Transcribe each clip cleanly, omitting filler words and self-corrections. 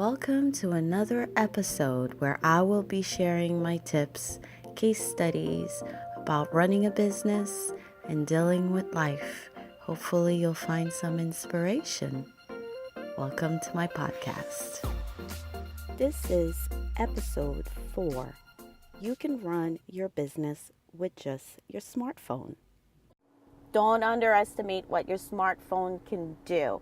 Welcome to another episode where I will be sharing my tips, case studies about running a business and dealing with life. Hopefully, you'll find some inspiration. Welcome to my podcast. This is episode 4. You can run your business with just your smartphone. Don't underestimate what your smartphone can do.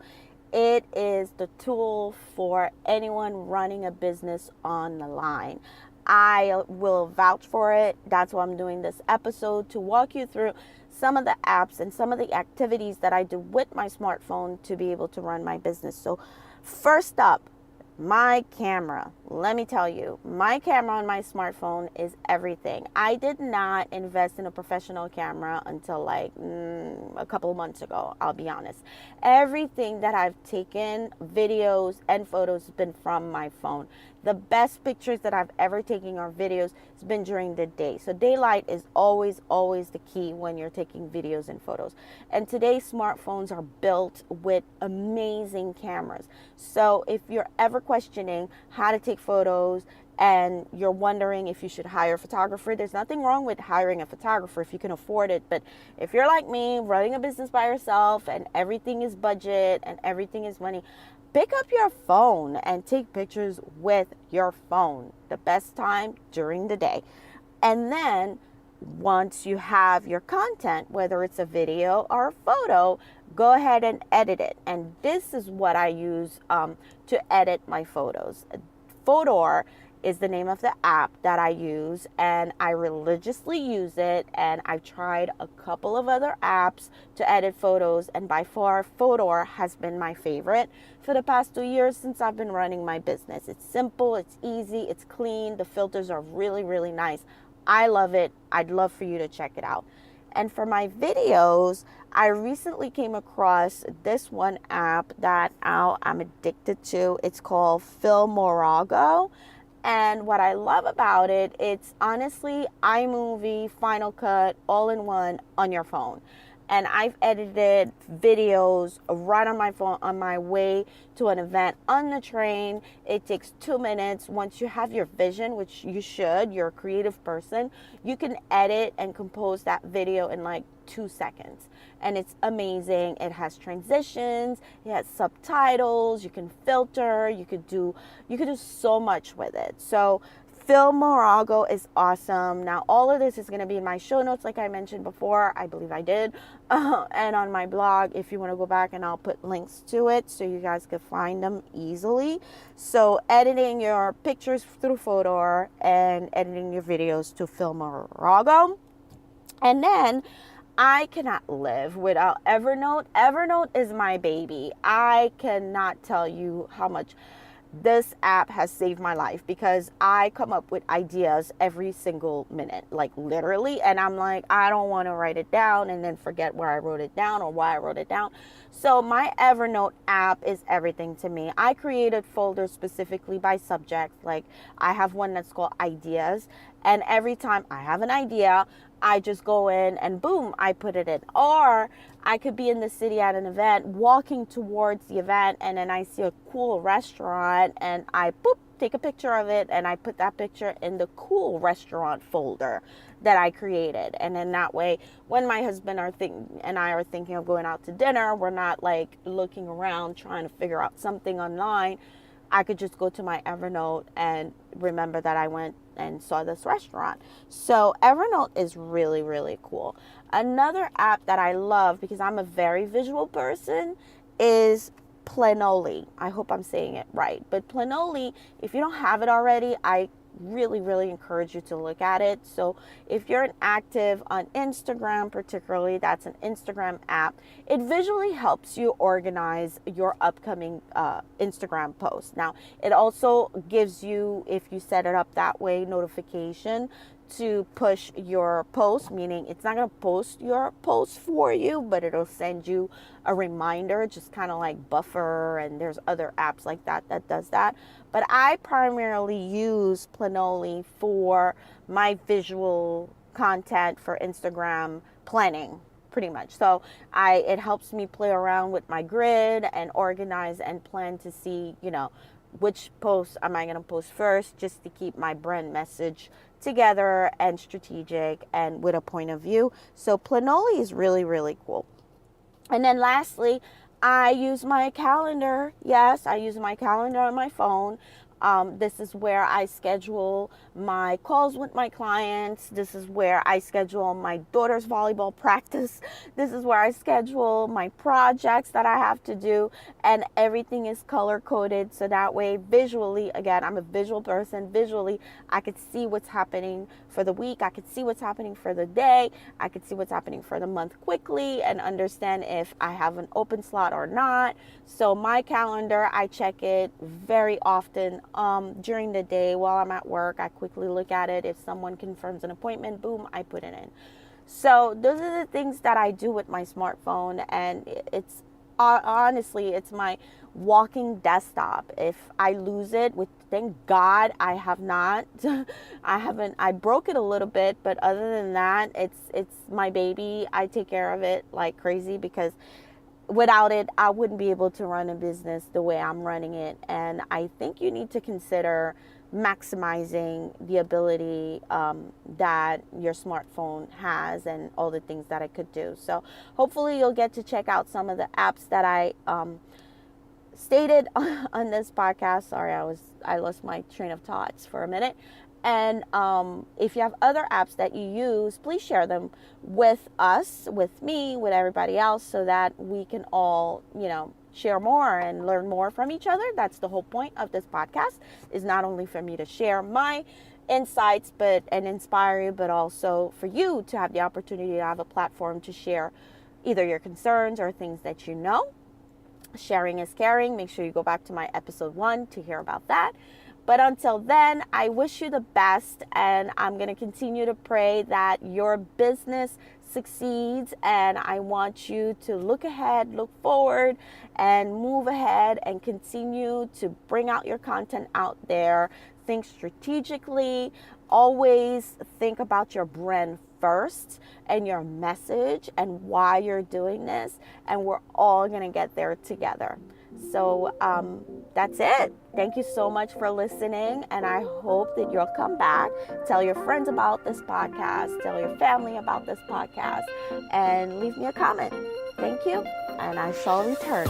It is the tool for anyone running a business on the line. I will vouch for it. That's why I'm doing this episode, to walk you through some of the apps and some of the activities that I do with my smartphone to be able to run my business. So first up, my camera. Let me tell you, my camera on my smartphone is everything. I did not invest in a professional camera until a couple of months ago, I'll be honest. Everything that I've taken, videos and photos, has been from my phone. The best pictures that I've ever taken or videos has been during the day. So daylight is always the key when you're taking videos and photos. And today's smartphones are built with amazing cameras. So if you're ever questioning how to take photos and you're wondering if you should hire a photographer, there's nothing wrong with hiring a photographer if you can afford it. But if you're like me, running a business by yourself and everything is budget and everything is money, pick up your phone and take pictures with your phone. The best time during the day. And then once you have your content, whether it's a video or a photo, go ahead and edit it. And this is what I use to edit my photos. Photor is the name of the app that I use, and I religiously use it. And I've tried a couple of other apps to edit photos, and by far Photor has been my favorite for the past 2 years since I've been running my business. It's simple, it's easy, it's clean, the filters are really nice. I love it. I'd love for you to check it out. And for my videos, I recently came across this one app that I'm addicted to. It's called Filmorago. And what I love about it, it's honestly iMovie, Final Cut, all in one on your phone. And I've edited videos right on my phone on my way to an event on the train. It takes 2 minutes. Once you have your vision, which you should, you're a creative person, you can edit and compose that video in like 2 seconds. And it's amazing. It has transitions, it has subtitles, you can filter, you could do so much with it. So Filmorago is awesome. Now, all of this is going to be in my show notes, like I mentioned before. I believe I did. And on my blog, if you want to go back, and I'll put links to it so you guys can find them easily. So editing your pictures through Photor and editing your videos to Filmorago. And then I cannot live without Evernote. Evernote is my baby. I cannot tell you how much this app has saved my life, because I come up with ideas every single minute, like literally, and I'm like, I don't want to write it down and then forget where I wrote it down or why I wrote it down. So my Evernote app is everything to me. I created folders specifically by subject. Like I have one that's called ideas, and every time I have an idea, I just go in and boom, I put it in. Or I could be in the city at an event, walking towards the event, and then I see a cool restaurant, and I take a picture of it, and I put that picture in the cool restaurant folder that I created. And then that way, when my husband and I are thinking of going out to dinner, we're not like looking around trying to figure out something online. I could just go to my Evernote and remember that I went and saw this restaurant. So Evernote is really cool. Another app that I love, because I'm a very visual person, is Planoly. I hope I'm saying it right. But Planoly, if you don't have it already, I really encourage you to look at it. So if you're an active on Instagram, particularly, that's an Instagram app, it visually helps you organize your upcoming Instagram posts. Now, it also gives you, if you set it up that way, notification to push your post, meaning it's not going to post your post for you, but it'll send you a reminder, just kind of like Buffer, and there's other apps like that does that. But I primarily use Planoly for my visual content for Instagram planning, pretty much. So it helps me play around with my grid and organize and plan to see, which post am I going to post first, just to keep my brand message together and strategic and with a point of view. So Planoly is really, really cool. And then lastly, I use my calendar. Yes, I use my calendar on my phone. This is where I schedule my calls with my clients. This is where I schedule my daughter's volleyball practice. This is where I schedule my projects that I have to do. And everything is color coded. So that way, visually, again, I'm a visual person. Visually, I could see what's happening for the week. I could see what's happening for the day. I could see what's happening for the month quickly and understand if I have an open slot or not. So my calendar, I check it very often during the day while I'm at work. I quickly look at it. If someone confirms an appointment, boom, I put it in. So those are the things that I do with my smartphone, and it's honestly, it's my walking desktop. If I lose it, which thank God I have not, I broke it a little bit, but other than that, it's my baby. I take care of it like crazy, because without it, I wouldn't be able to run a business the way I'm running it. And I think you need to consider maximizing the ability that your smartphone has and all the things that it could do. So hopefully you'll get to check out some of the apps that I stated on this podcast. Sorry, I lost my train of thoughts for a minute. And if you have other apps that you use, please share them with us, with me, with everybody else, so that we can all, share more and learn more from each other. That's the whole point of this podcast, is not only for me to share my insights and inspire you, but also for you to have the opportunity to have a platform to share either your concerns or things that you know. Sharing is caring. Make sure you go back to my episode 1 to hear about that. But until then, I wish you the best, and I'm going to continue to pray that your business succeeds. And I want you to look ahead, look forward, and move ahead and continue to bring out your content out there. Think strategically. Always think about your brand first and your message and why you're doing this. And we're all going to get there together. So that's it. Thank you so much for listening, and I hope that you'll come back, tell your friends about this podcast, tell your family about this podcast, and leave me a comment. Thank you, and I shall return.